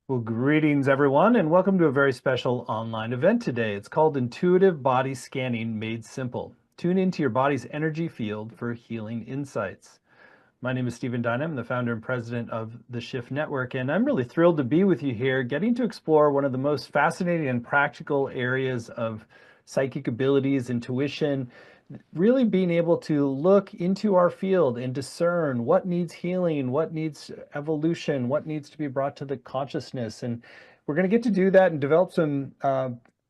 Well, greetings everyone, and welcome to a very special online event today. It's called Intuitive Body Scanning Made Simple. Tune into your body's energy field for healing insights. My name is Stephen Dynam. I'm the founder and president of the Shift Network, and I'm really thrilled to be with you here, getting to explore one of the most fascinating and practical areas of psychic abilities, intuition, really being able to look into our field and discern what needs healing, what needs evolution, what needs to be brought to the consciousness. And we're going to get to do that and develop some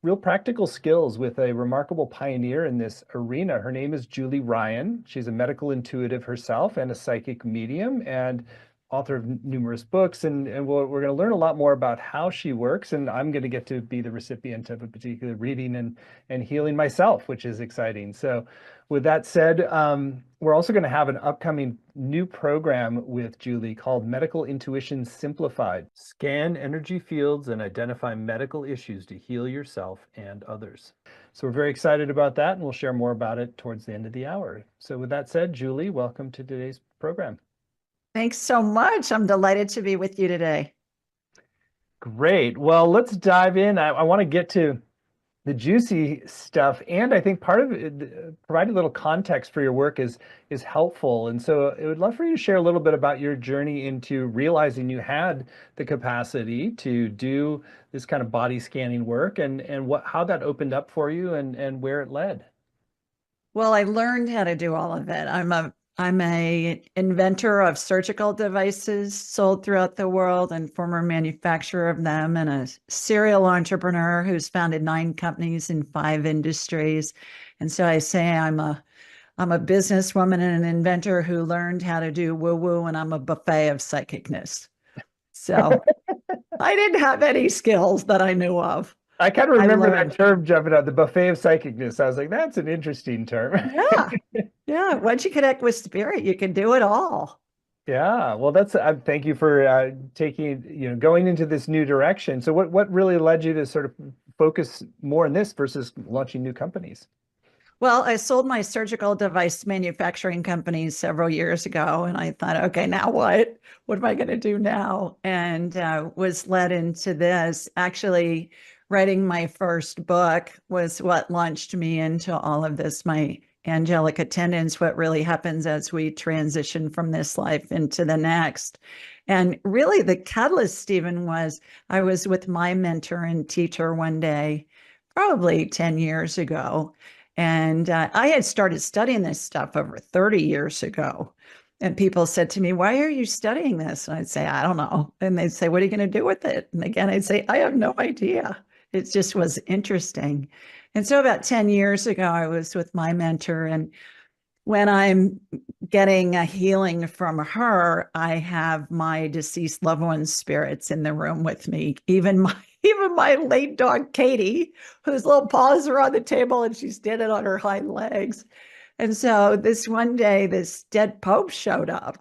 real practical skills with a remarkable pioneer in this arena. Her name is Julie Ryan. She's a medical intuitive herself and a psychic medium and author of numerous books. And we're going to learn a lot more about how she works. And I'm going to get to be the recipient of a particular reading and healing myself, which is exciting. So with that said, we're also going to have an upcoming new program with Julie called Medical Intuition Simplified. Scan energy fields and identify medical issues to heal yourself and others. So we're very excited about that, and we'll share more about it towards the end of the hour. So with that said, Julie, welcome to today's program. Thanks so much. I'm delighted to be with you today. Great. Well, let's dive in. I want to get to the juicy stuff, and I think part of it, providing a little context for your work is helpful. And so I would love for you to share a little bit about your journey into realizing you had the capacity to do this kind of body scanning work, and how that opened up for you and where it led. Well, I learned how to do all of it. I'm a inventor of surgical devices sold throughout the world and former manufacturer of them, and a serial entrepreneur who's founded 9 companies in 5 industries. And so I say I'm a businesswoman and an inventor who learned how to do woo-woo, and I'm a buffet of psychicness. So I didn't have any skills that I knew of. I kind of remember that term jumping out, the buffet of psychicness. I was like, that's an interesting term. Yeah. Once you connect with spirit, you can do it all. Yeah. Well, that's, thank you for going into this new direction. So what really led you to sort of focus more on this versus launching new companies? Well, I sold my surgical device manufacturing company several years ago, and I thought, okay, now what? What am I going to do now? And was led into this. Actually, writing my first book was what launched me into all of this. My angelic attendants, what really happens as we transition from this life into the next. And really, the catalyst, Stephen, was I was with my mentor and teacher one day, probably 10 years ago. And I had started studying this stuff over 30 years ago. And people said to me, "Why are you studying this?" And I'd say, "I don't know." And they'd say, "What are you going to do with it?" And again, I'd say, "I have no idea." It just was interesting. And so about 10 years ago, I was with my mentor, and when I'm getting a healing from her, I have my deceased loved one's spirits in the room with me. Even my late dog Katie, whose little paws are on the table and she's standing on her hind legs. And so this one day, this dead Pope showed up,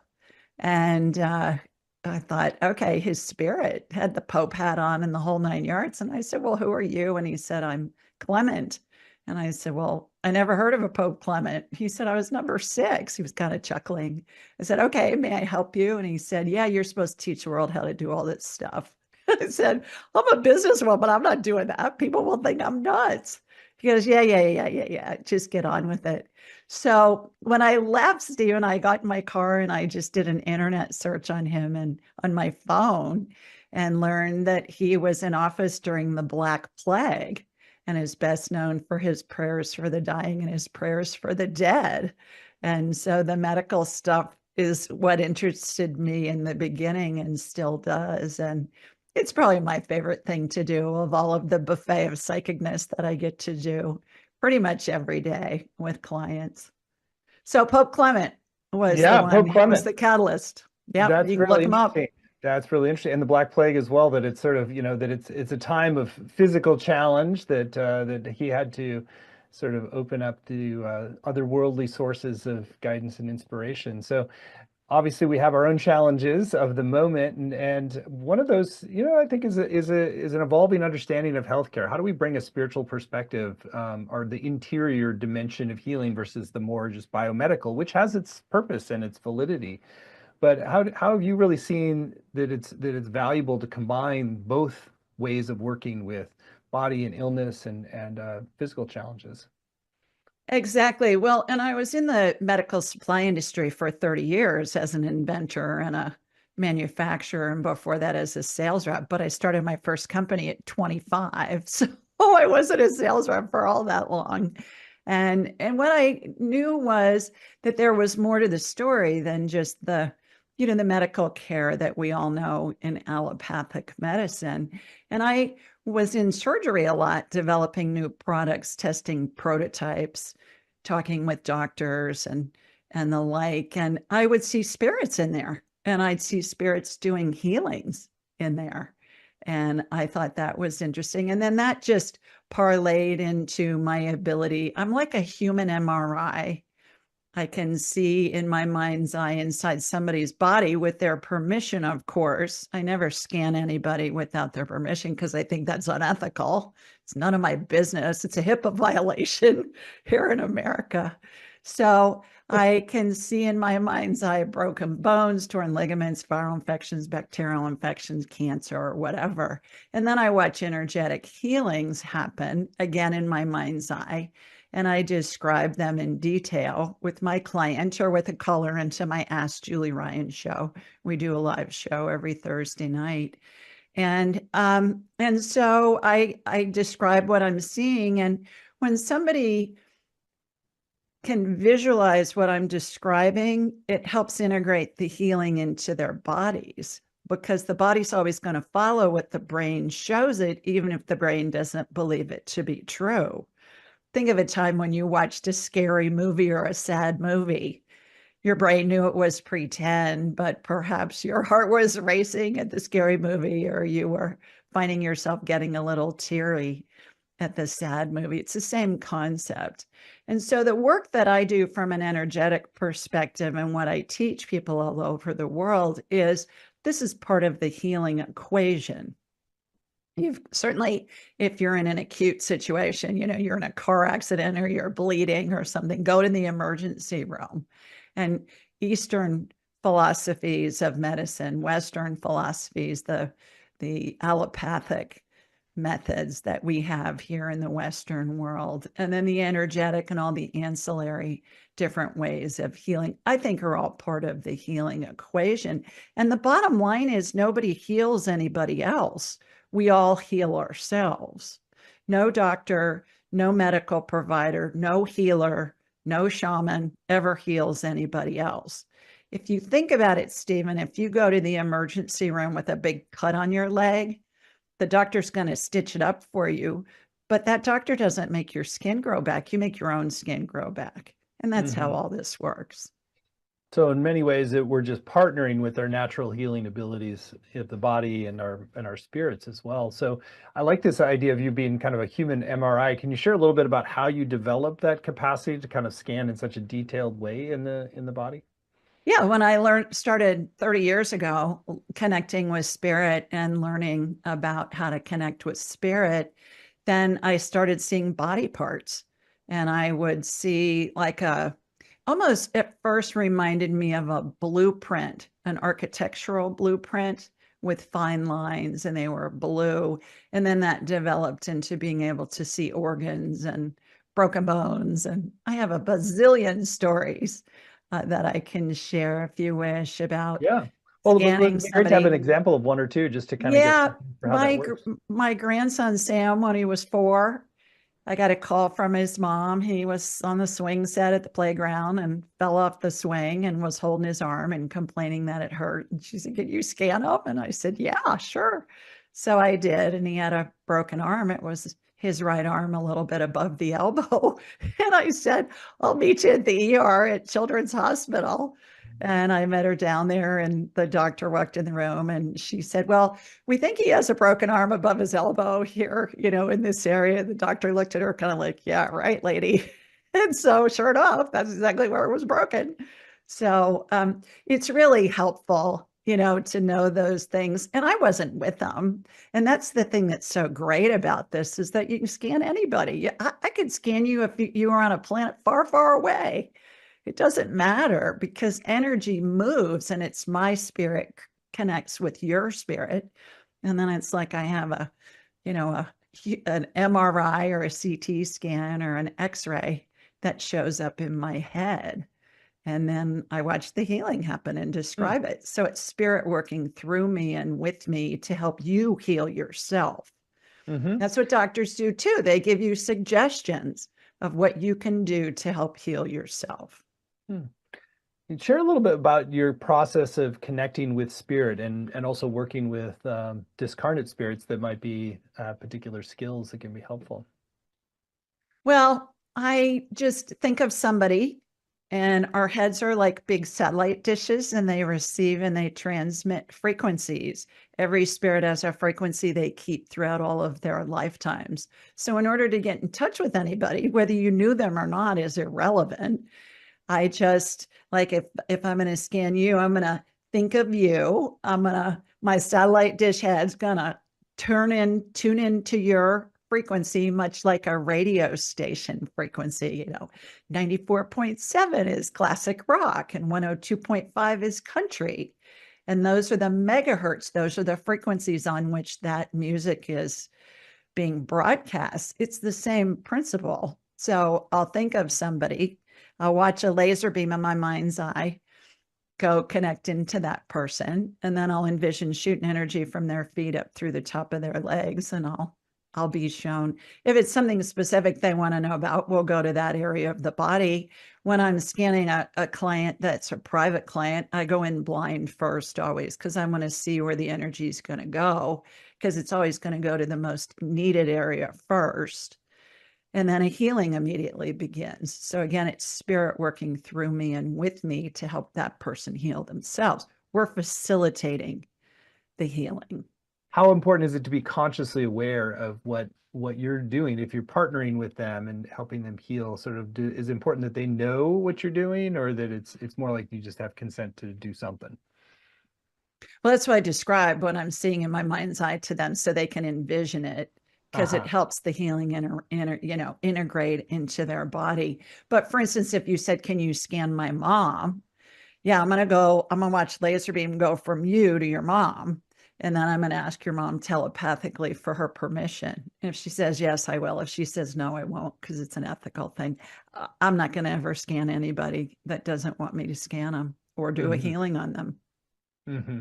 and I thought, okay, his spirit had the Pope hat on and the whole 9 yards. And I said, "Well, who are you?" And he said, "I'm Clement." And I said, "Well, I never heard of a Pope Clement." He said, "I was number 6." He was kind of chuckling. I said, "Okay, may I help you?" And he said, "Yeah, you're supposed to teach the world how to do all this stuff." I said, "I'm a businesswoman. I'm not doing that. People will think I'm nuts." He goes, "Yeah, yeah, yeah, yeah, yeah. Just get on with it." So when I left Stephen, I got in my car and I just did an internet search on him and on my phone, and learned that he was in office during the Black Plague and is best known for his prayers for the dying and his prayers for the dead. And so the medical stuff is what interested me in the beginning and still does. And it's probably my favorite thing to do of all of the buffet of psychicness that I get to do pretty much every day with clients. So Pope Clement was the Yeah, one, Pope he was Clement. the catalyst. Yep, That's you can look really him up. interesting. That's really interesting. And the Black Plague as well, that it's sort of, that it's a time of physical challenge that he had to sort of open up to otherworldly sources of guidance and inspiration. So obviously we have our own challenges of the moment, and one of those, I think is an evolving understanding of healthcare. How do we bring a spiritual perspective, or the interior dimension of healing versus the more just biomedical, which has its purpose and its validity? But how have you really seen that it's valuable to combine both ways of working with body and illness and physical challenges? Exactly. Well, and I was in the medical supply industry for 30 years as an inventor and a manufacturer, and before that as a sales rep. But I started my first company at 25. So I wasn't a sales rep for all that long. And what I knew was that there was more to the story than just the medical care that we all know in allopathic medicine. And I was in surgery a lot, developing new products, testing prototypes, talking with doctors and the like. And I would see spirits in there, and I'd see spirits doing healings in there. And I thought that was interesting. And then that just parlayed into my ability. I'm like a human MRI. I can see in my mind's eye inside somebody's body with their permission, of course. I never scan anybody without their permission because I think that's unethical. It's none of my business. It's a HIPAA violation here in America. So I can see in my mind's eye broken bones, torn ligaments, viral infections, bacterial infections, cancer, or whatever. And then I watch energetic healings happen again in my mind's eye, and I describe them in detail with my client or with a caller into my Ask Julie Ryan show. We do a live show every Thursday night. And so I describe what I'm seeing. And when somebody can visualize what I'm describing, it helps integrate the healing into their bodies, because the body's always going to follow what the brain shows it, even if the brain doesn't believe it to be true. Think of a time when you watched a scary movie or a sad movie. Your brain knew it was pretend, but perhaps your heart was racing at the scary movie, or you were finding yourself getting a little teary at the sad movie. It's the same concept. And so the work that I do from an energetic perspective and what I teach people all over the world is this is part of the healing equation. You've certainly, if you're in an acute situation, you're in a car accident or you're bleeding or something, go to the emergency room. And Eastern philosophies of medicine, Western philosophies, the allopathic methods that we have here in the Western world, and then the energetic and all the ancillary different ways of healing, I think are all part of the healing equation. And the bottom line is nobody heals anybody else. We all heal ourselves. No doctor, no medical provider, no healer, no shaman ever heals anybody else. If you think about it, Stephen, if you go to the emergency room with a big cut on your leg, the doctor's going to stitch it up for you, but that doctor doesn't make your skin grow back. You make your own skin grow back. And that's how Hmm. all this works. So in many ways, we're just partnering with our natural healing abilities of the body and our spirits as well. So I like this idea of you being kind of a human MRI. Can you share a little bit about how you develop that capacity to kind of scan in such a detailed way in the body? Yeah, when I started 30 years ago connecting with spirit and learning about how to connect with spirit, then I started seeing body parts. And I would see like almost at first reminded me of a blueprint, an architectural blueprint with fine lines, and they were blue. And then that developed into being able to see organs and broken bones. And I have a bazillion stories that I can share if you wish about Yeah. Well, scanning it'd be great to have an somebody. example of one or two just to kind of get Yeah, some for how that works. my grandson Sam, when he was 4, I got a call from his mom. He was on the swing set at the playground and fell off the swing and was holding his arm and complaining that it hurt. And she said, "Can you scan him?" And I said, "Yeah, sure." So I did. And he had a broken arm. It was his right arm a little bit above the elbow. And I said, "I'll meet you at the ER at Children's Hospital." And I met her down there, and the doctor walked in the room and she said, "Well, we think he has a broken arm above his elbow here, in this area." The doctor looked at her kind of like, "Yeah, right, lady." And so, sure enough, that's exactly where it was broken. So it's really helpful, to know those things. And I wasn't with them. And that's the thing that's so great about this is that you can scan anybody. I could scan you if you were on a planet far, far away. It doesn't matter because energy moves and it's my spirit connects with your spirit. And then it's like I have you know, a, an MRI or a CT scan or an X-ray that shows up in my head. And then I watch the healing happen and Hmm. describe it. So it's spirit working through me and with me to help you heal yourself. Mm-hmm. That's what doctors do too. They give you suggestions of what you can do to help heal yourself. Hmm. And share a little bit about your process of connecting with spirit and also working with discarnate spirits that might be particular skills that can be helpful. Well, I just think of somebody, and our heads are like big satellite dishes, and they receive and they transmit frequencies. Every spirit has a frequency they keep throughout all of their lifetimes. So, in order to get in touch with anybody, whether you knew them or not, is irrelevant. I just like if I'm going to scan you, I'm going to think of you. My satellite dish head's going to tune into your frequency, much like a radio station frequency. 94.7 is classic rock and 102.5 is country. And those are the megahertz. Those are the frequencies on which that music is being broadcast. It's the same principle. So I'll think of somebody, I'll watch a laser beam in my mind's eye go connect into that person, and then I'll envision shooting energy from their feet up through the top of their legs, and I'll be shown if it's something specific they want to know about. We'll go to that area of the body. When I'm scanning a client that's a private client, I go in blind first always because I want to see where the energy is going to go, because it's always going to go to the most needed area first, and then a healing immediately begins. So again, it's spirit working through me and with me to help that person heal themselves. We're facilitating the healing. How important is it to be consciously aware of what you're doing if you're partnering with them and helping them heal? Is it important that they know what you're doing, or that it's more like you just have consent to do something? Well, that's what I describe what I'm seeing in my mind's eye to them so they can envision it because it Uh-huh. helps the healing integrate into their body. But for instance, if you said, can you scan my mom? Yeah, I'm going to watch laser beam go from you to your mom. And then I'm going to ask your mom telepathically for her permission. If she says yes, I will. If she says no, I won't because it's an ethical thing. I'm not going to ever scan anybody that doesn't want me to scan them or do a Hmm. healing on them. Hmm.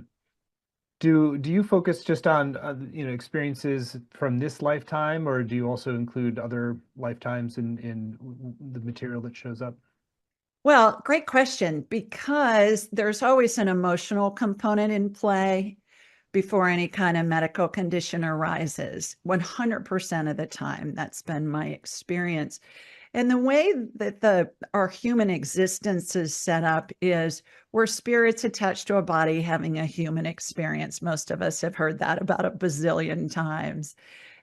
Do you focus just on experiences from this lifetime, or do you also include other lifetimes in the material that shows up? Well, great question, because there's always an emotional component in play before any kind of medical condition arises. 100% of the time, that's been my experience. And the way that our human existence is set up is we're spirits attached to a body having a human experience. Most of us have heard that about a bazillion times.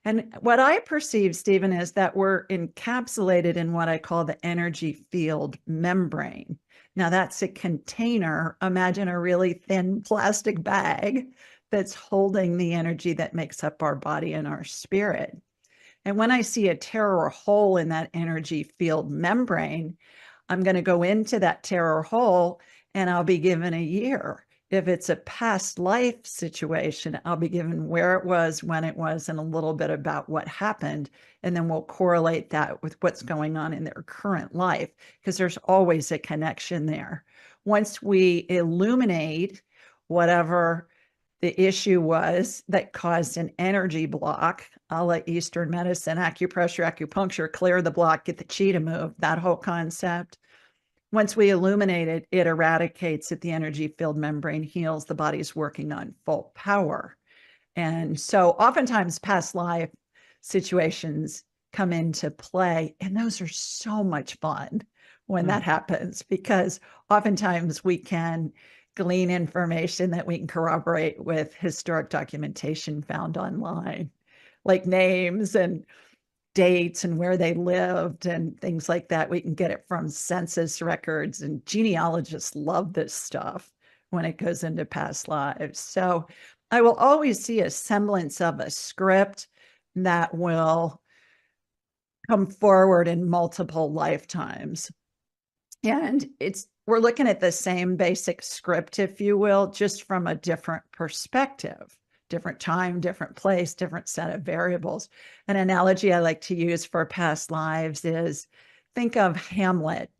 And what I perceive, Stephen, is that we're encapsulated in what I call the energy field membrane. Now, that's a container. Imagine a really thin plastic bag that's holding the energy that makes up our body and our spirit. And when I see a tear or hole in that energy field membrane, I'm going to go into that tear or hole and I'll be given a year. If it's a past life situation, I'll be given where it was, when it was, and a little bit about what happened. And then we'll correlate that with what's going on in their current life, because there's always a connection there. Once we illuminate whatever the issue was that caused an energy block, a la Eastern medicine, acupressure, acupuncture, clear the block, get the chi to move, that whole concept. Once we illuminate it, it eradicates it. The energy field membrane heals. The body's working on full power. And so oftentimes past life situations come into play. And those are so much fun when Hmm. that happens, because oftentimes we can glean information that we can corroborate with historic documentation found online, like names and dates and where they lived and things like that. We can get it from census records, and genealogists love this stuff when it goes into past lives. So I will always see a semblance of a script that will come forward in multiple lifetimes. And we're looking at the same basic script, if you will, just from a different perspective, different time, different place, different set of variables. An analogy I like to use for past lives is, think of Hamlet.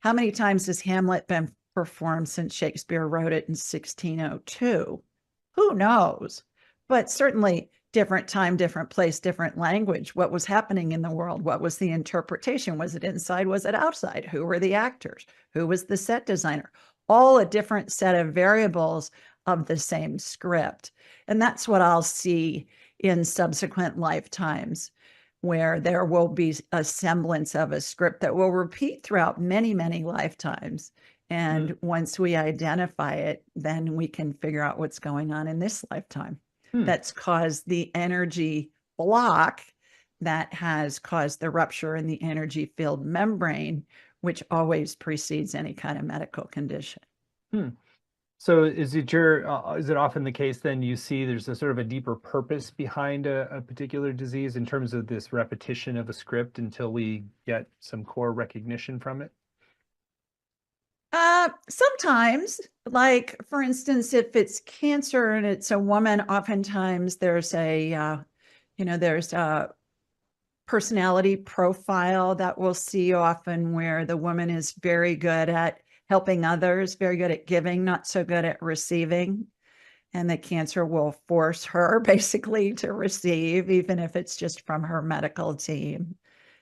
How many times has Hamlet been performed since Shakespeare wrote it in 1602? Who knows? But certainly different time, different place, different language. What was happening in the world? What was the interpretation? Was it inside? Was it outside? Who were the actors? Who was the set designer? All a different set of variables of the same script. And that's what I'll see in subsequent lifetimes, where there will be a semblance of a script that will repeat throughout many, many lifetimes. Hmm. And once we identify it, then we can figure out what's going on in this lifetime Hmm. that's caused the energy block that has caused the rupture in the energy field membrane, which always precedes any kind of medical condition. Hmm. So is it often the case then you see there's a sort of a deeper purpose behind a particular disease in terms of this repetition of a script until we get some core recognition from it? Sometimes, like for instance, if it's cancer and it's a woman, oftentimes there's a personality profile that we'll see often where the woman is very good at helping others, very good at giving, not so good at receiving. And the cancer will force her basically to receive, even if it's just from her medical team.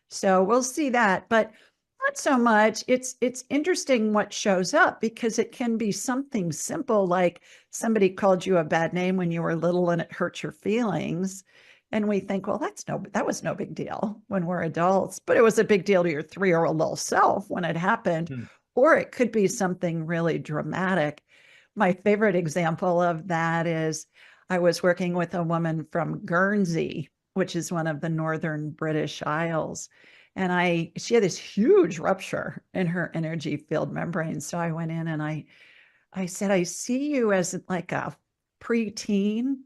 So we'll see that, but not so much. It's interesting what shows up, because it can be something simple like somebody called you a bad name when you were little and it hurt your feelings. And we think, well, that was no big deal when we're adults, but it was a big deal to your 3-year-old little self when it happened. Hmm. Or it could be something really dramatic. My favorite example of that is I was working with a woman from Guernsey, which is one of the northern British Isles. And she had this huge rupture in her energy field membrane. So I went in and I I said, I see you as like a preteen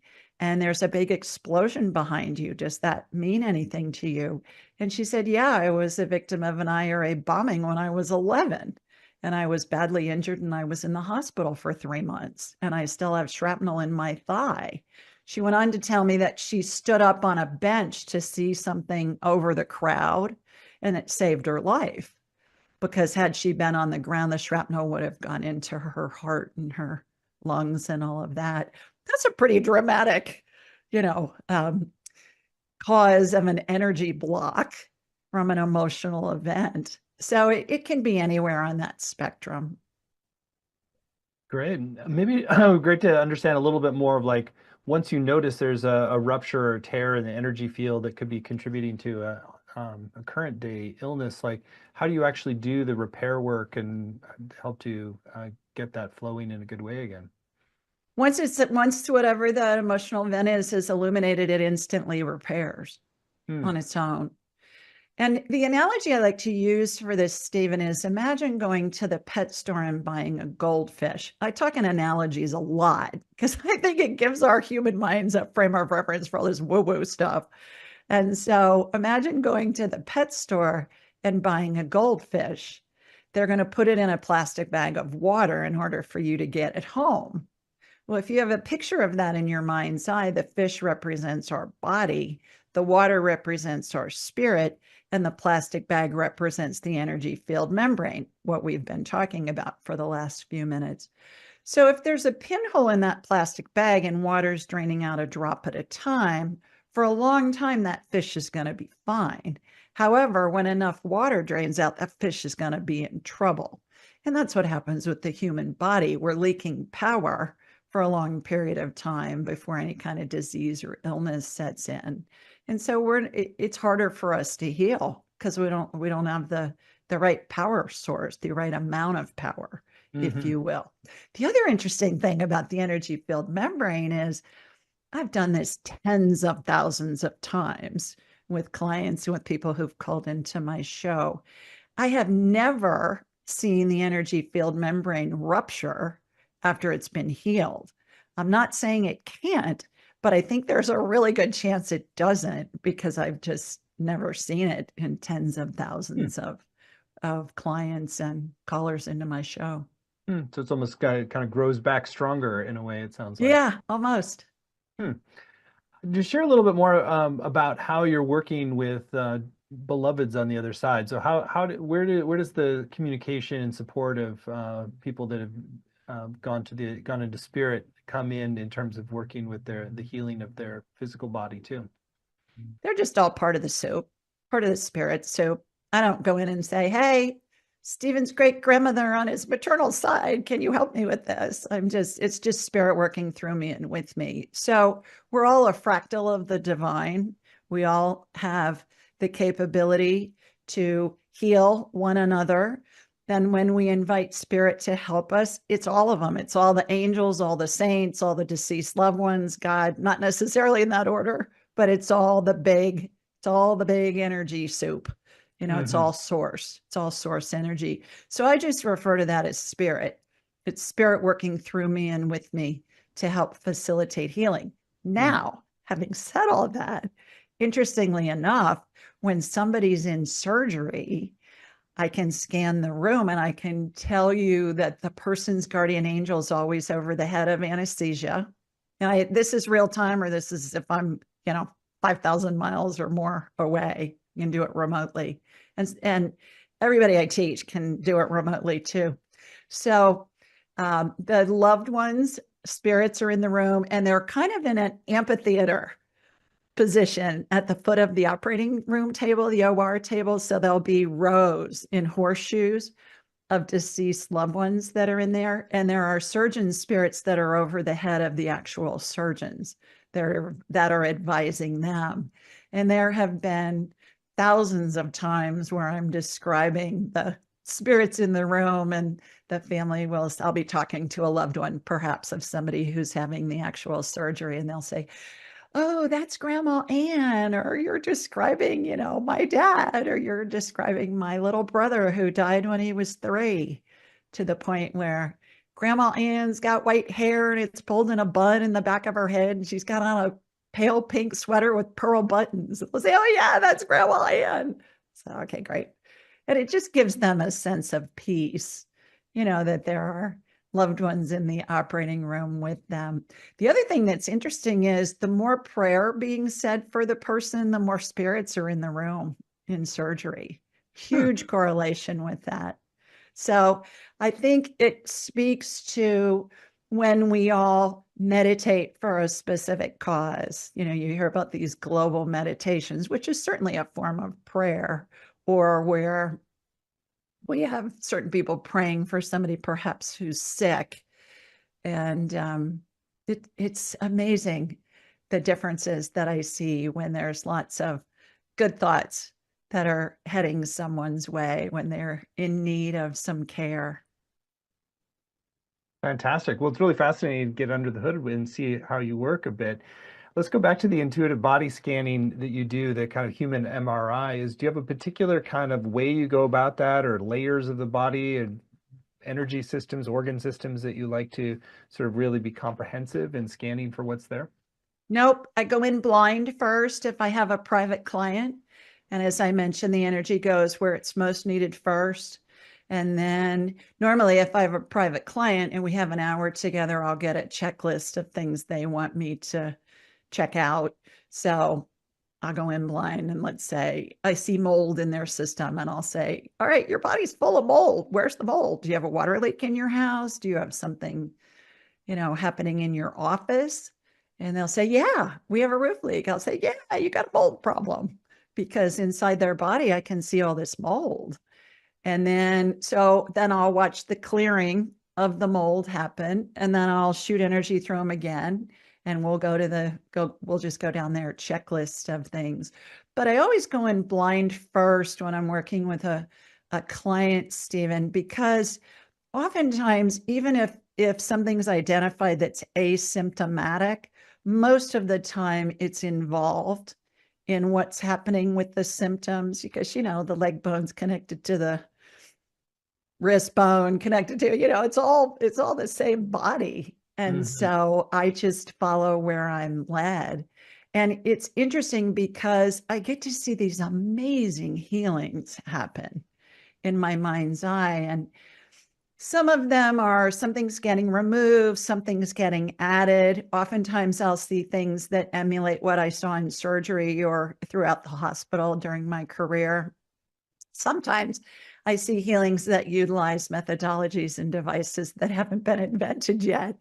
and there's a big explosion behind you. Does that mean anything to you? And she said, yeah, I was a victim of an IRA bombing when I was 11 and I was badly injured and I was in the hospital for 3 months and I still have shrapnel in my thigh. She went on to tell me that she stood up on a bench to see something over the crowd and it saved her life because had she been on the ground, the shrapnel would have gone into her heart and her lungs and all of that. That's a pretty dramatic, you know, cause of an energy block from an emotional event. So it can be anywhere on that spectrum. Great. Maybe great to understand a little bit more of like once you notice there's a rupture or tear in the energy field that could be contributing to a current day illness, like how do you actually do the repair work and help to get that flowing in a good way again? Once whatever that emotional event is illuminated, it instantly repairs Hmm. on its own. And the analogy I like to use for this, Stephen, is imagine going to the pet store and buying a goldfish. I talk in analogies a lot because I think it gives our human minds a frame of reference for all this woo-woo stuff. And so imagine going to the pet store and buying a goldfish. They're going to put it in a plastic bag of water in order for you to get it home. Well, if you have a picture of that in your mind's eye, the fish represents our body, the water represents our spirit, and the plastic bag represents the energy field membrane, what we've been talking about for the last few minutes. So if there's a pinhole in that plastic bag and water's draining out a drop at a time, for a long time, that fish is going to be fine. However, when enough water drains out, that fish is going to be in trouble. And that's what happens with the human body. We're leaking power for a long period of time before any kind of disease or illness sets in. And so it's harder for us to heal because we don't have the right power source, the right amount of power, if Hmm. you will. The other interesting thing about the energy field membrane is I've done this tens of thousands of times with clients and with people who've called into my show. I have never seen the energy field membrane rupture after it's been healed. I'm not saying it can't, but I think there's a really good chance it doesn't because I've just never seen it in tens of Hmm. thousands of clients and callers into my show. Hmm. So it's almost kind of grows back stronger in a way, it sounds like. Yeah, almost. Hmm. Just share a little bit more about how you're working with beloveds on the other side. So where does the communication and support of people that have gone into spirit come in terms of working with the healing of their physical body too? They're just all part of the soup, part of the spirit soup. I don't go in and say, hey, Stephen's great grandmother on his maternal side, can you help me with this? It's just spirit working through me and with me. So we're all a fractal of the divine. We all have the capability to heal one another. And when we invite spirit to help us, it's all of them. It's all the angels, all the saints, all the deceased loved ones, God, not necessarily in that order, but it's all the big energy soup. It's Hmm. all source. It's all source energy. So I just refer to that as spirit. It's spirit working through me and with me to help facilitate healing. Now, having said all that, interestingly enough, when somebody's in surgery, I can scan the room and I can tell you that the person's guardian angel is always over the head of anesthesia. And this is real time, or this is if I'm, 5,000 miles or more away, you can do it remotely. And everybody I teach can do it remotely too. So the loved ones, spirits are in the room and they're kind of in an amphitheater position at the foot of the operating room table, the OR table. So there'll be rows in horseshoes of deceased loved ones that are in there. And there are surgeon spirits that are over the head of the actual surgeons that are advising them. And there have been thousands of times where I'm describing the spirits in the room and the family I'll be talking to a loved one, perhaps of somebody who's having the actual surgery, and they'll say, oh, that's Grandma Ann, or you're describing, my dad, or you're describing my little brother who died when he was 3, to the point where Grandma Ann's got white hair and it's pulled in a bun in the back of her head. And she's got on a pale pink sweater with pearl buttons. We'll say, oh, yeah, that's Grandma Ann. So, okay, great. And it just gives them a sense of peace, that there are loved ones in the operating room with them. The other thing that's interesting is the more prayer being said for the person, the more spirits are in the room in surgery. Hmm. Huge correlation with that. So I think it speaks to when we all meditate for a specific cause. You hear about these global meditations, which is certainly a form of prayer, or where we have certain people praying for somebody perhaps who's sick. And it's amazing the differences that I see when there's lots of good thoughts that are heading someone's way when they're in need of some care. Fantastic. Well, it's really fascinating to get under the hood and see how you work a bit. Let's go back to the intuitive body scanning that you do, the kind of human MRI. Do you have a particular kind of way you go about that, or layers of the body and energy systems, organ systems that you like to sort of really be comprehensive in scanning for what's there? Nope, I go in blind first if I have a private client. And as I mentioned, the energy goes where it's most needed first. And then normally, if I have a private client and we have an hour together, I'll get a checklist of things they want me to check out. So I'll go in blind and let's say I see mold in their system and I'll say, all right, your body's full of mold. Where's the mold? Do you have a water leak in your house? Do you have something, happening in your office? And they'll say, yeah, we have a roof leak. I'll say, yeah, you got a mold problem, because inside their body, I can see all this mold. And then I'll watch the clearing of the mold happen. And then I'll shoot energy through them again. And we'll just go down their checklist of things. But I always go in blind first when I'm working with a client, Stephen, because oftentimes, even if something's identified that's asymptomatic, most of the time it's involved in what's happening with the symptoms, because the leg bone's connected to the wrist bone, connected to, it's all the same body. And Hmm. so I just follow where I'm led. And it's interesting because I get to see these amazing healings happen in my mind's eye. And some of them are something's getting removed, something's getting added. Oftentimes, I'll see things that emulate what I saw in surgery or throughout the hospital during my career. Sometimes I see healings that utilize methodologies and devices that haven't been invented yet.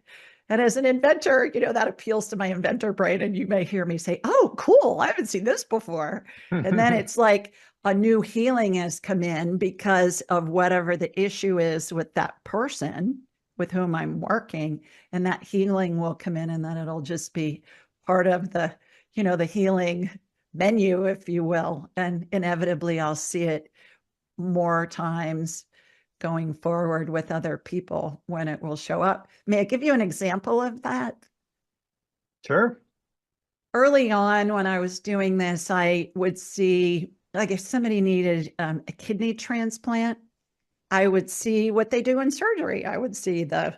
And as an inventor, that appeals to my inventor brain. And you may hear me say, oh, cool, I haven't seen this before. And then it's like a new healing has come in because of whatever the issue is with that person with whom I'm working. And that healing will come in, and then it'll just be part of the healing menu, if you will. And inevitably, I'll see it more times going forward with other people when it will show up. May I give you an example of that? Sure. Early on, when I was doing this, I would see, like, if somebody needed a kidney transplant, I would see what they do in surgery. I would see the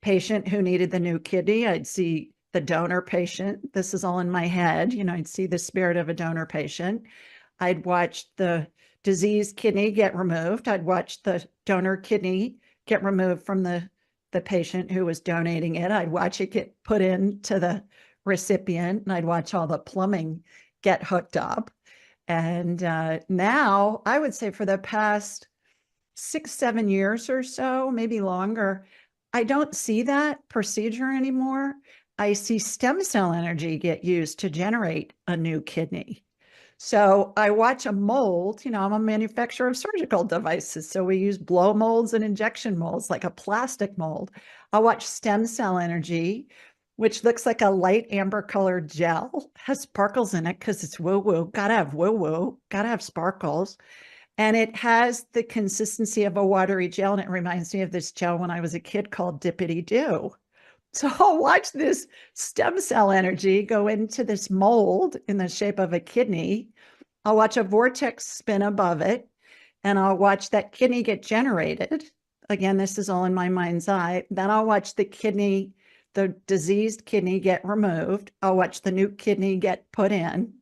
patient who needed the new kidney. I'd see the donor patient. This is all in my head. I'd see the spirit of a donor patient. I'd watch the diseased kidney get removed. I'd watch the donor kidney get removed from the patient who was donating it. I'd watch it get put into the recipient, and I'd watch all the plumbing get hooked up. And now I would say for the past 6, 7 years or so, maybe longer, I don't see that procedure anymore. I see stem cell energy get used to generate a new kidney. So I watch a mold, I'm a manufacturer of surgical devices. So we use blow molds and injection molds, like a plastic mold. I'll watch stem cell energy, which looks like a light amber colored gel, has sparkles in it because it's woo woo, gotta have woo woo, gotta have sparkles. And it has the consistency of a watery gel. And it reminds me of this gel when I was a kid called Dippity Doo. So I'll watch this stem cell energy go into this mold in the shape of a kidney. I'll watch a vortex spin above it, and I'll watch that kidney get generated. again, this is all in my mind's eye. Then I'll watch the diseased kidney get removed. I'll watch the new kidney get put in.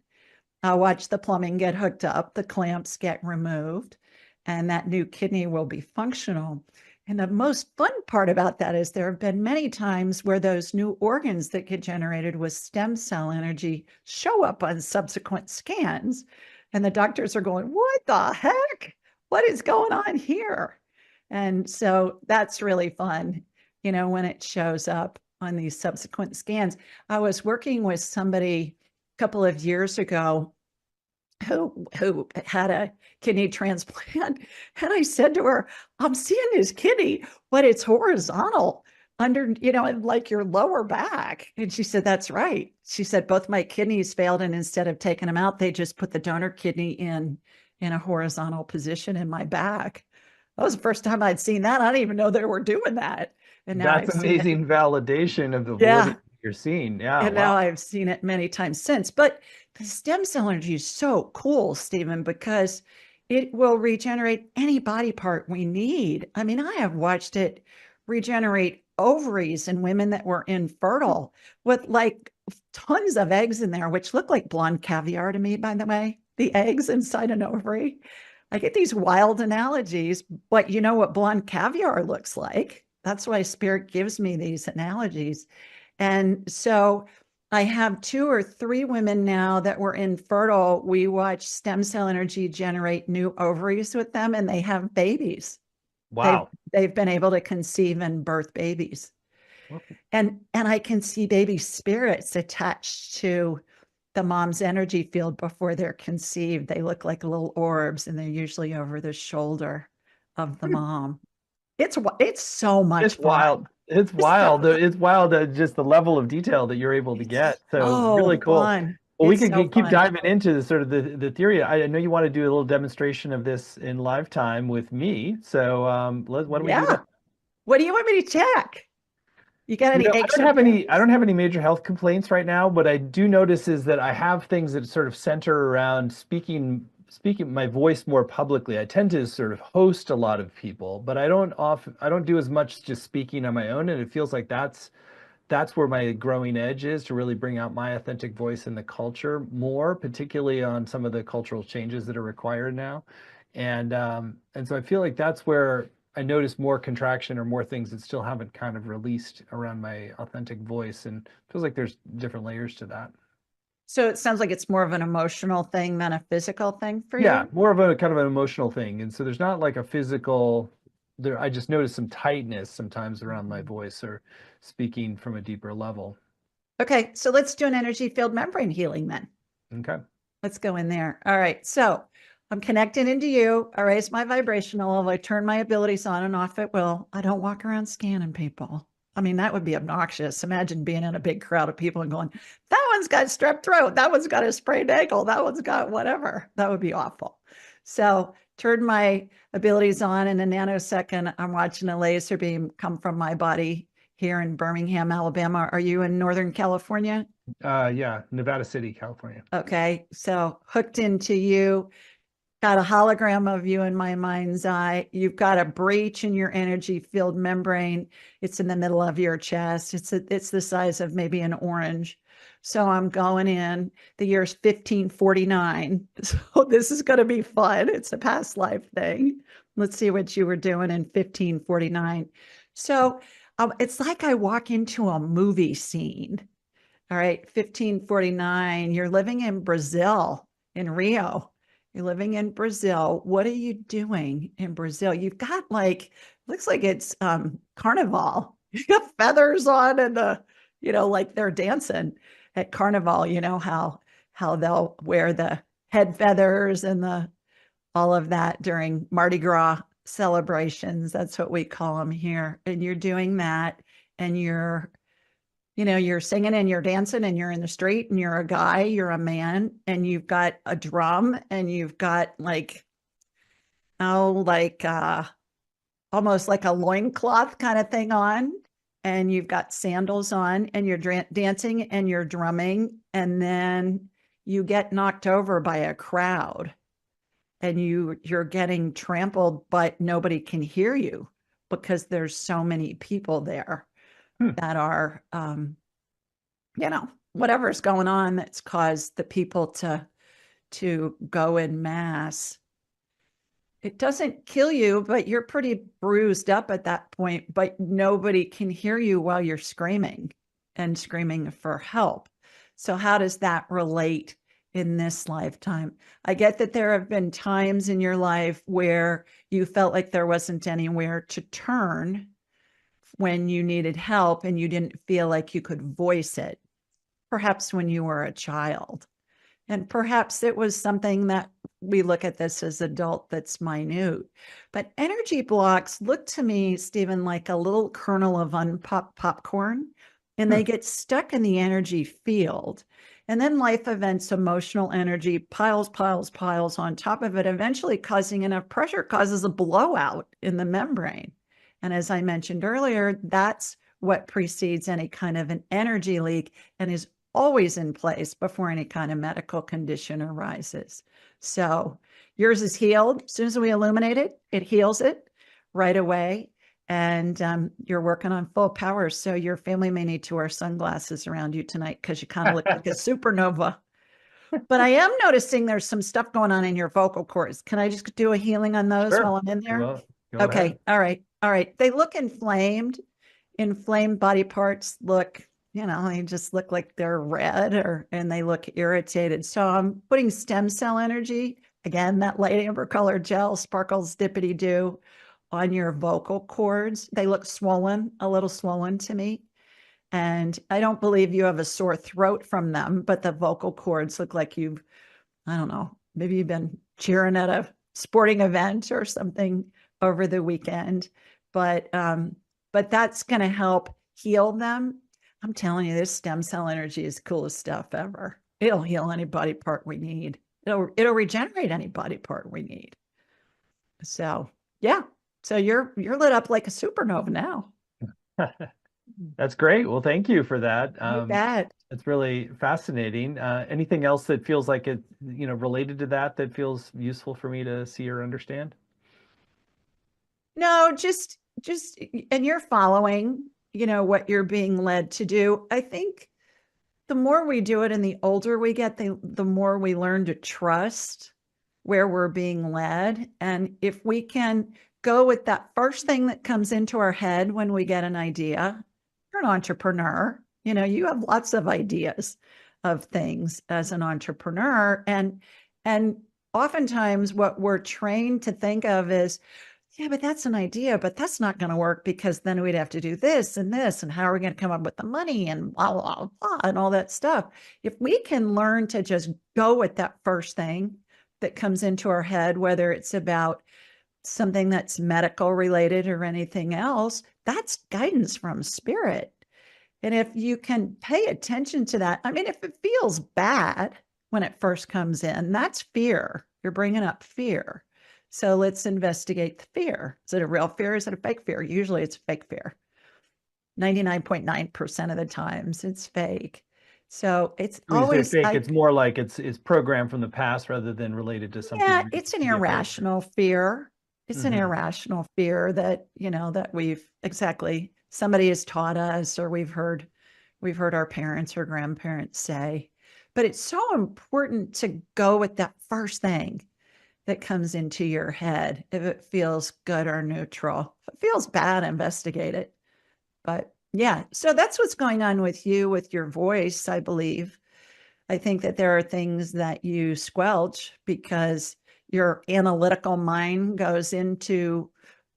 I'll watch the plumbing get hooked up, the clamps get removed, and that new kidney will be functional. And the most fun part about that is there have been many times where those new organs that get generated with stem cell energy show up on subsequent scans. And the doctors are going, what the heck? What is going on here? And so that's really fun, when it shows up on these subsequent scans. I was working with somebody a couple of years ago who had a kidney transplant. And I said to her, I'm seeing his kidney, but it's horizontal under, like your lower back. And she said, that's right. She said, both my kidneys failed. And instead of taking them out, they just put the donor kidney in a horizontal position in my back. That was the first time I'd seen that. I didn't even know they were doing that. And now That's I've seen it. amazing validation of the Yeah. validity you're seeing. Yeah, And now wow. I've seen it many times since. But the stem cell energy is so cool, Stephen, because it will regenerate any body part we need. I mean, I have watched it regenerate ovaries in women that were infertile with like tons of eggs in there, which look like blonde caviar to me, by the way, the eggs inside an ovary. I get these wild analogies, but you know what blonde caviar looks like. That's why spirit gives me these analogies. And so I have 2 or 3 women now that were infertile. We watch stem cell energy generate new ovaries with them, and they have babies. They've Wow. they've been able to conceive and birth babies. And I can see baby spirits attached to the mom's energy field before they're conceived. They look like little orbs, and they're usually over the shoulder of the mom. It's so much It's fun. wild. It's It's so wild. It's wild just the level of detail that you're able to It's get. So really so cool. fun. Well, we It's could so keep fun. diving into the sort of the theory. I know you want to do a little demonstration of this in live time with me. So why don't we do Yeah. that? What do you want me to check? You got any aches or I pains? don't have any major health complaints right now, but I do notice is that I have things that sort of center around speaking my voice more publicly. I tend to sort of host a lot of people, but I don't do as much just speaking on my own, and it feels like that's where my growing edge is to really bring out my authentic voice in the culture more, particularly on some of the cultural changes that are required now. And so I feel like that's where I notice more contraction or more things that still haven't kind of released around my authentic voice. And it feels like there's different layers to that. So it sounds like it's more of an emotional thing than a physical thing for Yeah, you. more of a kind of an emotional thing. And so there's not like a physical there. I just notice some tightness sometimes around my voice or speaking from a deeper level. Okay, so let's do an energy field membrane healing then. Okay. Let's go in there. All right, so I'm connecting into you. I raise my vibrational level. I turn my abilities on and off at will. I don't walk around scanning people. I mean, that would be obnoxious. Imagine being in a big crowd of people and going, that one's got strep throat. That one's got a sprained ankle. That one's got whatever. That would be awful. So turn my abilities on in a nanosecond. I'm watching a laser beam come from my body here in Birmingham, Alabama. Are you in Northern California? Yeah, Nevada City, California. Okay. So hooked into you, got a hologram of you in my mind's eye. You've got a breach in your energy field membrane. It's in the middle of your chest. It's the size of maybe an orange. So I'm going in. The year's 1549. So this is going to be fun. It's a past life thing. Let's see what you were doing in 1549. So it's like I walk into a movie scene. All right, 1549. You're living in Brazil, in Rio. You're living in Brazil. What are you doing in Brazil? You've got like, looks like it's carnival. You got feathers on and like they're dancing at carnival. You know how they'll wear the head feathers and the all of that during Mardi Gras celebrations. That's what we call them here. And you're doing that and you're singing and you're dancing and you're in the street and you're a guy, you're a man, and you've got a drum and you've got like, oh, like almost like a loincloth kind of thing on. And you've got sandals on and you're dancing and you're drumming. And then you get knocked over by a crowd and you're getting trampled, but nobody can hear you. because there's so many people there Hmm. that are, whatever's going on that's caused the people to go in mass. It doesn't kill you, but you're pretty bruised up at that point, but nobody can hear you while you're screaming and screaming for help. So, how does that relate in this lifetime? I get that there have been times in your life where you felt like there wasn't anywhere to turn when you needed help and you didn't feel like you could voice it, perhaps when you were a child. And perhaps it was something that we look at this as adult that's minute. But energy blocks look to me, Stephen, like a little kernel of unpopped popcorn, and they Hmm. get stuck in the energy field. And then life events, emotional energy piles, piles, piles on top of it, eventually causing enough pressure causes a blowout in the membrane. And as I mentioned earlier, that's what precedes any kind of an energy leak and is always in place before any kind of medical condition arises. So yours is healed. As soon as we illuminate it, it heals it right away. And you're working on full power. So your family may need to wear sunglasses around you tonight because you kind of look like a supernova. But I am noticing there's some stuff going on in your vocal cords. Can I just do a healing on those while Sure. I'm in there? Well, go ahead. Okay. All right. All right. They look inflamed. Inflamed body parts look, they just look like they're red and they look irritated. So I'm putting stem cell energy, again, that light amber colored gel sparkles dippity do on your vocal cords. They look swollen, a little swollen to me. And I don't believe you have a sore throat from them, but the vocal cords look like you've, I don't know, maybe you've been cheering at a sporting event or something over the weekend. But that's going to help heal them. I'm telling you, this stem cell energy is the coolest stuff ever. It'll heal any body part we need. It'll regenerate any body part we need. So yeah. So you're lit up like a supernova now. That's great. Well, thank you for that. You bet. It's really fascinating. Anything else that feels like it, related to that that feels useful for me to see or understand? No, just and you're following, what you're being led to do. I think the more we do it and the older we get, the more we learn to trust where we're being led. And if we can go with that first thing that comes into our head when we get an idea, you're an entrepreneur, you have lots of ideas of things as an entrepreneur. And oftentimes what we're trained to think of is, yeah, but that's an idea, but that's not going to work because then we'd have to do this and this. And how are we going to come up with the money and blah, blah, blah, and all that stuff? If we can learn to just go with that first thing that comes into our head, whether it's about something that's medical related or anything else, that's guidance from spirit. And if you can pay attention to that, I mean, if it feels bad when it first comes in, that's fear. You're bringing up fear. So let's investigate the fear. Is it a real fear? Is it a fake fear? Usually it's a fake fear. 99.9% of the times it's fake. So it's When you say always fake, it's like, more like it's programmed from the past rather than related to something yeah, you're it's an be afraid of. irrational fear. It's an Hmm. irrational fear that, that we've exactly somebody has taught us or we've heard our parents or grandparents say. But it's so important to go with that first thing that comes into your head if it feels good or neutral. If it feels bad, investigate it. But yeah, so that's what's going on with you with your voice, I believe. I think that there are things that you squelch because your analytical mind goes into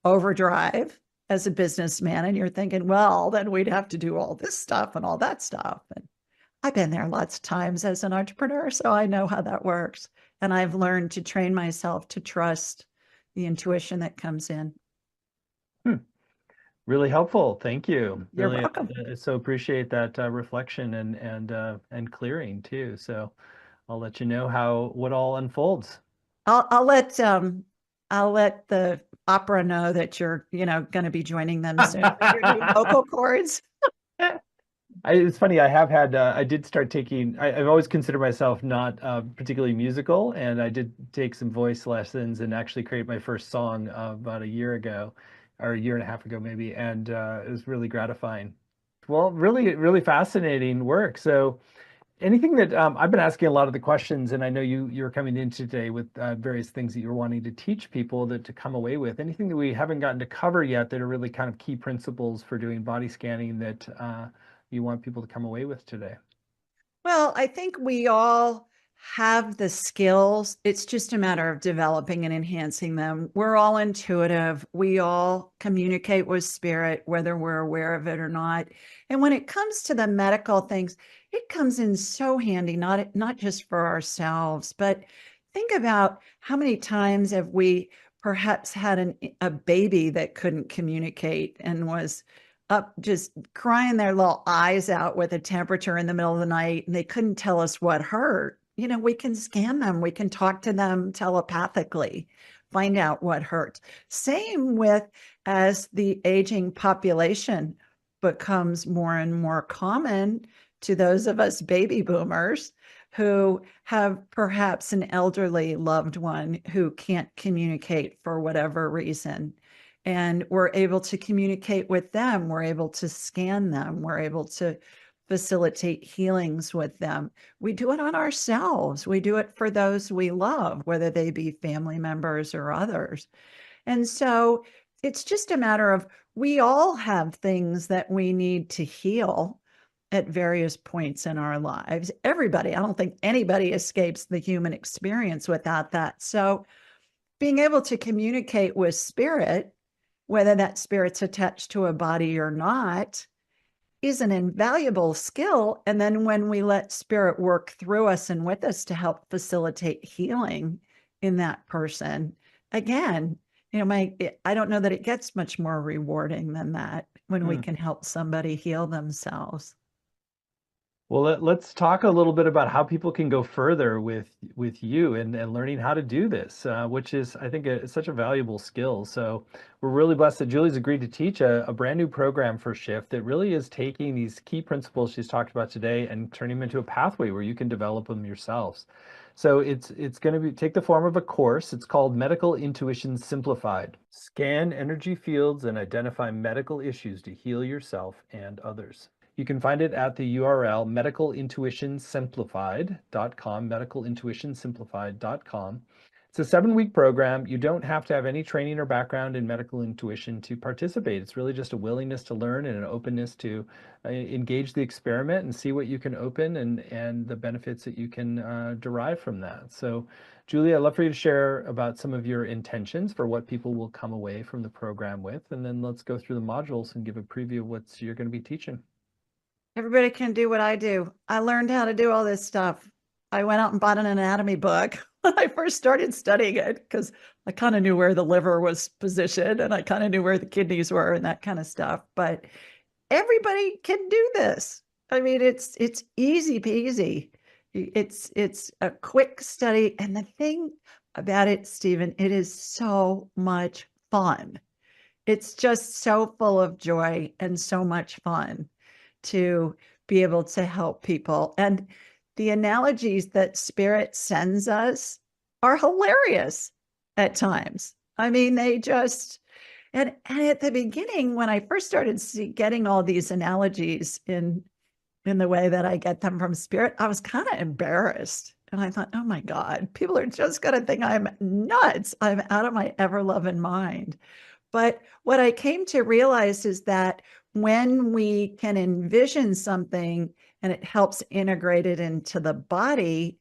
overdrive as a businessman and you're thinking, well, then we'd have to do all this stuff and all that stuff. And I've been there lots of times as an entrepreneur, so I know how that works. And I've learned to train myself to trust the intuition that comes in. Hmm. Really helpful. Thank you. You're Really, welcome. so appreciate that reflection and clearing too. So I'll let you know how what all unfolds. I'll let the opera know that you're, going to be joining them soon with your new vocal cords. It's funny. I have had. I did start taking. I've always considered myself not particularly musical, and I did take some voice lessons and actually create my first song about a year ago. or a year and a half ago maybe, and it was really gratifying. Well, really, really fascinating work. So anything that I've been asking a lot of the questions, and I know you're coming in today with various things that you're wanting to teach people that to come away with. Anything that we haven't gotten to cover yet that are really kind of key principles for doing body scanning that you want people to come away with today? Well, I think we all have the skills. It's just a matter of developing and enhancing them. We're all intuitive. We all communicate with spirit, whether we're aware of it or not. And when it comes to the medical things, it comes in so handy, not just for ourselves, but think about how many times have we perhaps had a baby that couldn't communicate and was up just crying their little eyes out with a temperature in the middle of the night, and they couldn't tell us what hurt. We can scan them, we can talk to them telepathically, find out what hurts. Same with as the aging population becomes more and more common to those of us baby boomers who have perhaps an elderly loved one who can't communicate for whatever reason, and we're able to communicate with them. We're able to scan them. We're able to facilitate healings with them. We do it on ourselves. We do it for those we love, whether they be family members or others. And so it's just a matter of we all have things that we need to heal at various points in our lives. Everybody, I don't think anybody escapes the human experience without that. So being able to communicate with spirit, whether that spirit's attached to a body or not, is an invaluable skill. And then when we let spirit work through us and with us to help facilitate healing in that person, again, I don't know that it gets much more rewarding than that when we Hmm. can help somebody heal themselves. Well, let's talk a little bit about how people can go further with you and learning how to do this, which is, I think, such a valuable skill. So we're really blessed that Julie's agreed to teach a brand new program for Shift that really is taking these key principles she's talked about today and turning them into a pathway where you can develop them yourselves. So it's going to take the form of a course. It's called Medical Intuition Simplified. Scan energy fields and identify medical issues to heal yourself and others. You can find it at the URL medicalintuitionsimplified.com, medicalintuitionsimplified.com. It's a 7-week program. You don't have to have any training or background in medical intuition to participate. It's really just a willingness to learn and an openness to engage the experiment and see what you can open and the benefits that you can derive from that. So, Julie, I'd love for you to share about some of your intentions for what people will come away from the program with, and then let's go through the modules and give a preview of what you're going to be teaching. Everybody can do what I do. I learned how to do all this stuff. I went out and bought an anatomy book when I first started studying it because I kind of knew where the liver was positioned and I kind of knew where the kidneys were and that kind of stuff. But everybody can do this. I mean, it's easy peasy. It's a quick study. And the thing about it, Stephen, it is so much fun. It's just so full of joy and so much fun to be able to help people. And the analogies that spirit sends us are hilarious at times. I mean, they just, and at the beginning, when I first started getting all these analogies in the way that I get them from spirit, I was kind of embarrassed. And I thought, oh my God, people are just going to think I'm nuts. I'm out of my ever loving mind. But what I came to realize is that when we can envision something and it helps integrate it into the body,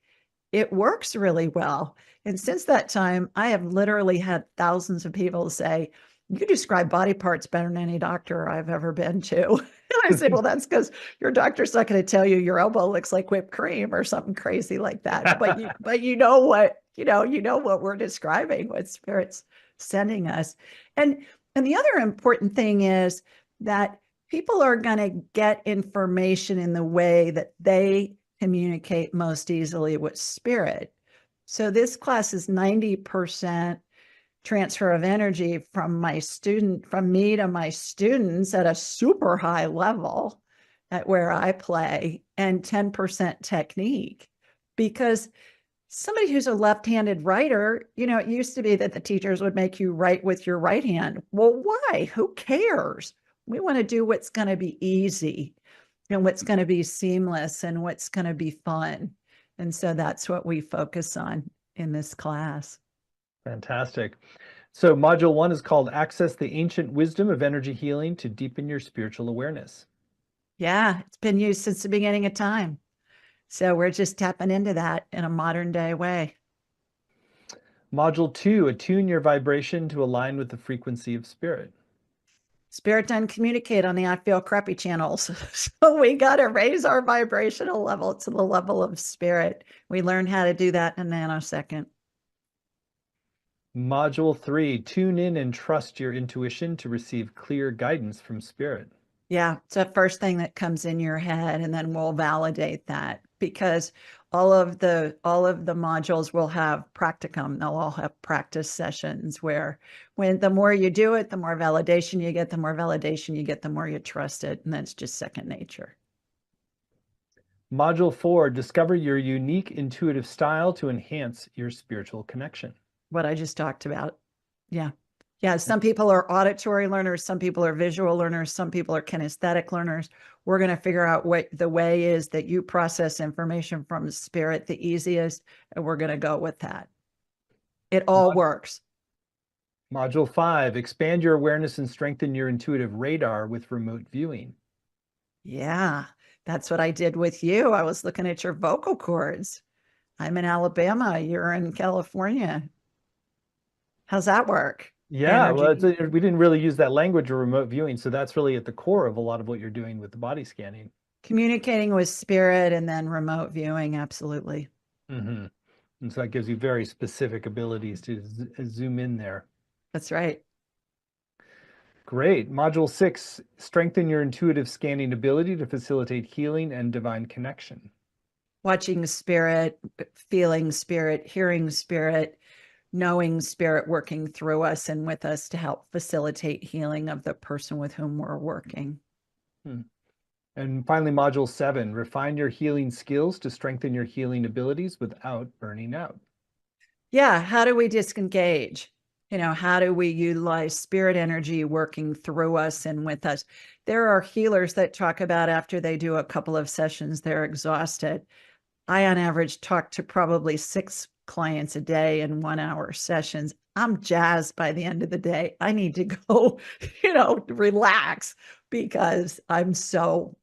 it works really well. And since that time, I have literally had thousands of people say, you describe body parts better than any doctor I've ever been to. And I say, well, that's because your doctor's not going to tell you your elbow looks like whipped cream or something crazy like that. But you know what, you know what we're describing, what spirit's sending us. And the other important thing is that people are going to get information in the way that they communicate most easily with spirit. So this class is 90% transfer of energy from me to my students at a super high level at where I play, and 10% technique. Because Somebody who's a left-handed writer, it used to be that the teachers would make you write with your right hand. Well, why? Who cares? We want to do what's going to be easy and what's going to be seamless and what's going to be fun. And so that's what we focus on in this class. Fantastic. So module 1 is called Access the Ancient Wisdom of Energy Healing to Deepen Your Spiritual Awareness. Yeah, it's been used since the beginning of time. So we're just tapping into that in a modern day way. Module 2, attune your vibration to align with the frequency of spirit. Spirit doesn't communicate on the I feel crappy channels. So we got to raise our vibrational level to the level of spirit. We learn how to do that in a nanosecond. Module 3, tune in and trust your intuition to receive clear guidance from spirit. Yeah, it's the first thing that comes in your head, and then we'll validate that because all of the modules will have practicum. They'll all have practice sessions where when the more you do it, the more validation you get, the more validation you get, the more you trust it. And that's just second nature. Module 4, discover your unique intuitive style to enhance your spiritual connection. What I just talked about. Yeah. Yeah, some people are auditory learners, some people are visual learners, some people are kinesthetic learners. We're going to figure out what the way is that you process information from spirit the easiest, and we're going to go with that. It all works. Module 5, expand your awareness and strengthen your intuitive radar with remote viewing. Yeah, that's what I did with you. I was looking at your vocal cords. I'm in Alabama, you're in California. How's that work? Yeah, well, Energy. we didn't really use that language of remote viewing, so that's really at the core of a lot of what you're doing with the body scanning. Communicating with spirit and then remote viewing, absolutely. Mm-hmm. And so that gives you very specific abilities to zoom in there. That's right. Great. Module 6, strengthen your intuitive scanning ability to facilitate healing and divine connection. Watching spirit, feeling spirit, hearing spirit, knowing spirit working through us and with us to help facilitate healing of the person with whom we're working. Hmm. And finally, module 7, refine your healing skills to strengthen your healing abilities without burning out. Yeah. How do we disengage? How do we utilize spirit energy working through us and with us? There are healers that talk about after they do a couple of sessions, they're exhausted. I, on average, talk to probably 6 clients a day in 1 hour sessions. I'm jazzed by the end of the day. I need to go, relax because I'm so,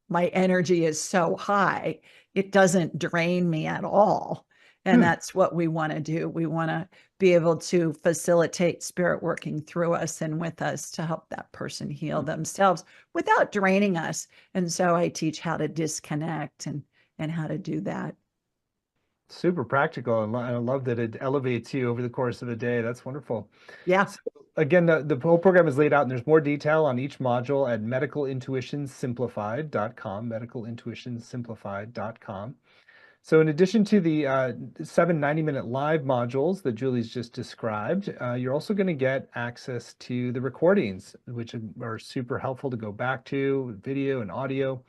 my energy is so high. It doesn't drain me at all. And Hmm. that's what we want to do. We want to be able to facilitate spirit working through us and with us to help that person heal themselves without draining us. And so I teach how to disconnect and how to do that. Super practical. And I love that it elevates you over the course of the day. That's wonderful. Yeah. So again, the whole program is laid out and there's more detail on each module at medicalintuitionsimplified.com, medicalintuitionsimplified.com. So in addition to the 7 90-minute live modules that Julie's just described, you're also going to get access to the recordings, which are super helpful to go back to, video and audio.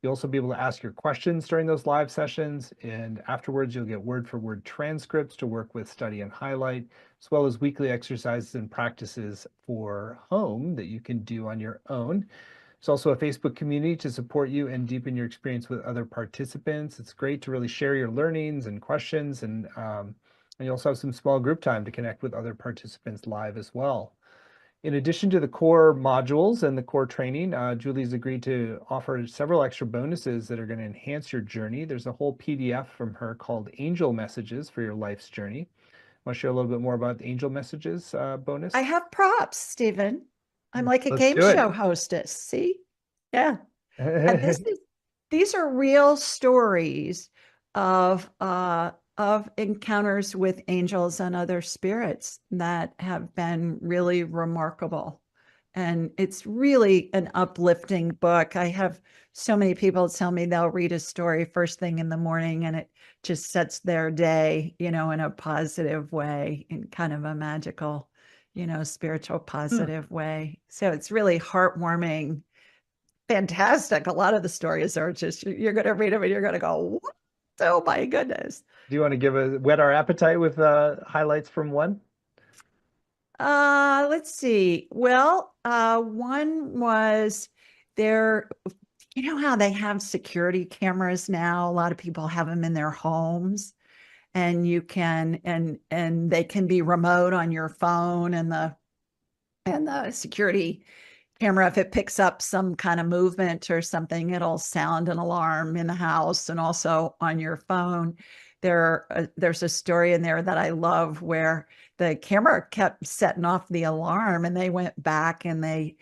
You'll also be able to ask your questions during those live sessions, and afterwards you'll get word-for-word transcripts to work with, study, and highlight, as well as weekly exercises and practices for home that you can do on your own. There's also a Facebook community to support you and deepen your experience with other participants. It's great to really share your learnings and questions, and you also have some small group time to connect with other participants live as well. In addition to the core modules and the core training, Julie's agreed to offer several extra bonuses that are going to enhance your journey. There's a whole PDF from her called Angel Messages for Your Life's Journey. Want to share a little bit more about the Angel Messages bonus? I have props, Stephen. I'm like a Let's game do it. show hostess. See? Yeah. This is these are real stories of encounters with angels and other spirits that have been really remarkable. And it's really an uplifting book. I have so many people tell me they'll read a story first thing in the morning and it just sets their day, in a positive way, in kind of a magical, spiritual Hmm. positive way. So it's really heartwarming, fantastic. A lot of the stories are just, you're going to read them and you're going to go, what? Oh my goodness. Do you want to whet our appetite with highlights from one? Let's see. Well, one was there, you know how they have security cameras now? A lot of people have them in their homes and you can and they can be remote on your phone and the security camera, if it picks up some kind of movement or something, it'll sound an alarm in the house and also on your phone. There's a story in there that I love where the camera kept setting off the alarm and they went back and they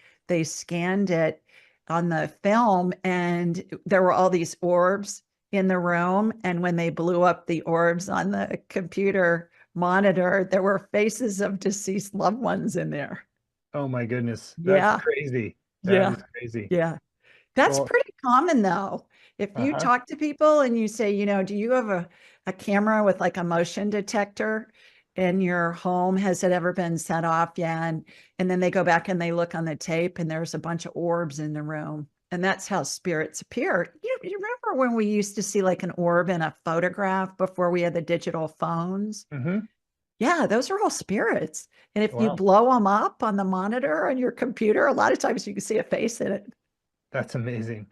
scanned it on the film and there were all these orbs in the room. And when they blew up the orbs on the computer monitor, there were faces of deceased loved ones in there. Oh my goodness, that's Yeah. crazy. That Yeah. is crazy. Yeah. That's Well, pretty common though. If you uh-huh. talk to people and you say, do you have a camera with like a motion detector in your home? Has it ever been set off? Yeah. And then they go back and they look on the tape and there's a bunch of orbs in the room. And that's how spirits appear. You remember when we used to see like an orb in a photograph before we had the digital phones? Hmm. Yeah, those are all spirits. And if you Wow, blow them up on the monitor on your computer, a lot of times you can see a face in it. that's amazing.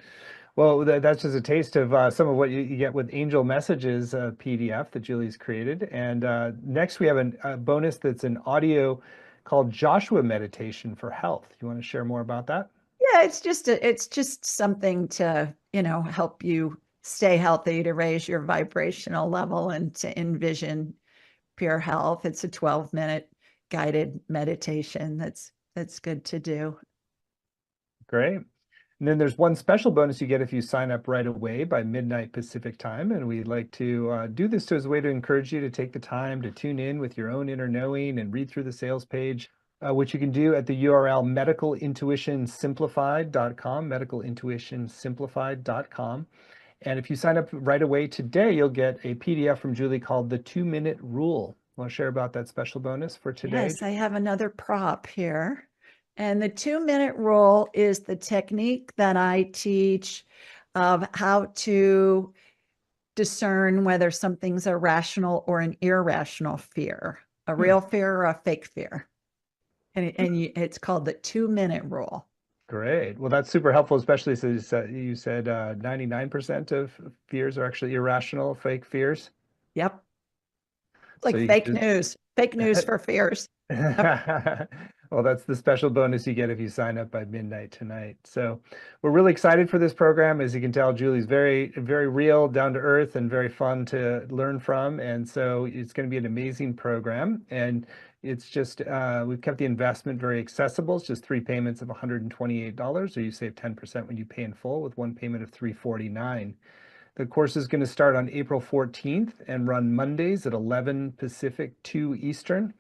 Well, that's just a taste of some of what you get with Angel Messages PDF that Julie's created. And next we have a bonus that's an audio called Joshua Meditation for Health. You want to share more about that? Yeah, it's just something to, help you stay healthy, to raise your vibrational level and to envision pure health. It's a 12-minute guided meditation that's good to do. Great. And then there's one special bonus you get if you sign up right away by midnight Pacific time. And we'd like to do this as a way to encourage you to take the time to tune in with your own inner knowing and read through the sales page, which you can do at the URL medicalintuitionsimplified.com, medicalintuitionsimplified.com. And if you sign up right away today, you'll get a PDF from Julie called the 2-Minute Rule. Want to share about that special bonus for today? Yes, I have another prop here. And the 2-minute rule is the technique that I teach of how to discern whether something's a rational or an irrational fear, a Hmm. real fear or a fake fear. It's called the 2-minute rule. Great. Well, that's super helpful, especially since you said 99% of fears are actually irrational, fake fears. Yep. So Like you can fake news for fears. Yep. well, that's the special bonus you get if you sign up by midnight tonight. So we're really excited for this program. As you can tell, Julie's very, very real, down to earth, and very fun to learn from. And so it's going to be an amazing program. And it's just, we've kept the investment very accessible. It's just 3 payments of $128, or you save 10% when you pay in full with one payment of $349. The course is going to start on April 14th and run Mondays at 11 Pacific, 2 Eastern.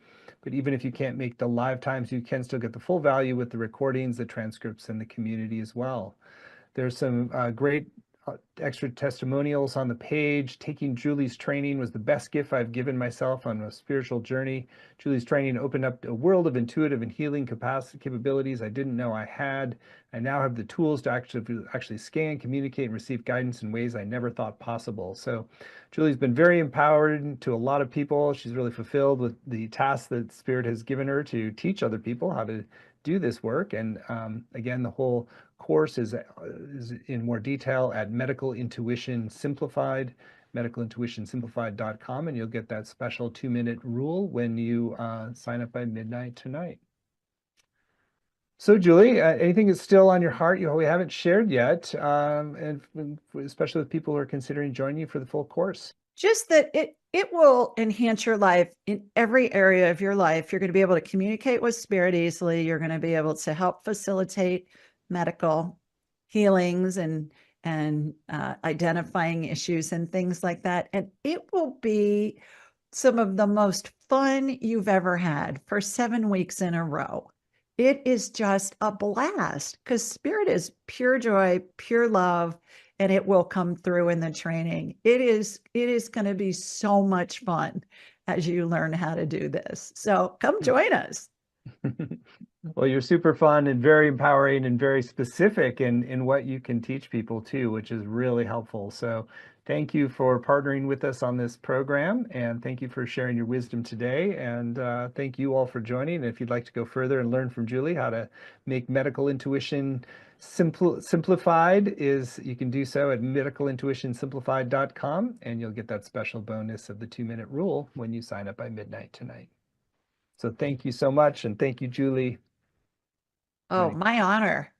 But even if you can't make the live times, you can still get the full value with the recordings, the transcripts, and the community as well. There's some great extra testimonials on the page. Taking Julie's training was the best gift I've given myself on a spiritual journey. Julie's training opened up a world of intuitive and healing capabilities I didn't know I had. I now have the tools to actually scan, communicate, and receive guidance in ways I never thought possible. So Julie's been very empowering to a lot of people. She's really fulfilled with the task that Spirit has given her to teach other people how to do this work. And again, the whole course is in more detail at Medical Intuition Simplified, medicalintuitionsimplified.com, and you'll get that special 2-minute rule when you sign up by midnight tonight. So, Julie, anything that's still on your heart we haven't shared yet, and especially with people who are considering joining you for the full course? Just that it will enhance your life in every area of your life. You're going to be able to communicate with spirit easily. You're going to be able to help facilitate medical healings and identifying issues and things like that. And it will be some of the most fun you've ever had for 7 weeks in a row. It is just a blast because spirit is pure joy, pure love, and it will come through in the training. It is going to be so much fun as you learn how to do this. So come join us. Well, you're super fun and very empowering and very specific in what you can teach people too, which is really helpful. So Thank you for partnering with us on this program, and thank you for sharing your wisdom today. And thank you all for joining. And if you'd like to go further and learn from Julie how to make medical intuition simplified, is you can do so at medicalintuitionsimplified.com, and you'll get that special bonus of the 2-minute rule when you sign up by midnight tonight. So thank you so much, and thank you, Julie. Oh, Bye. my honor.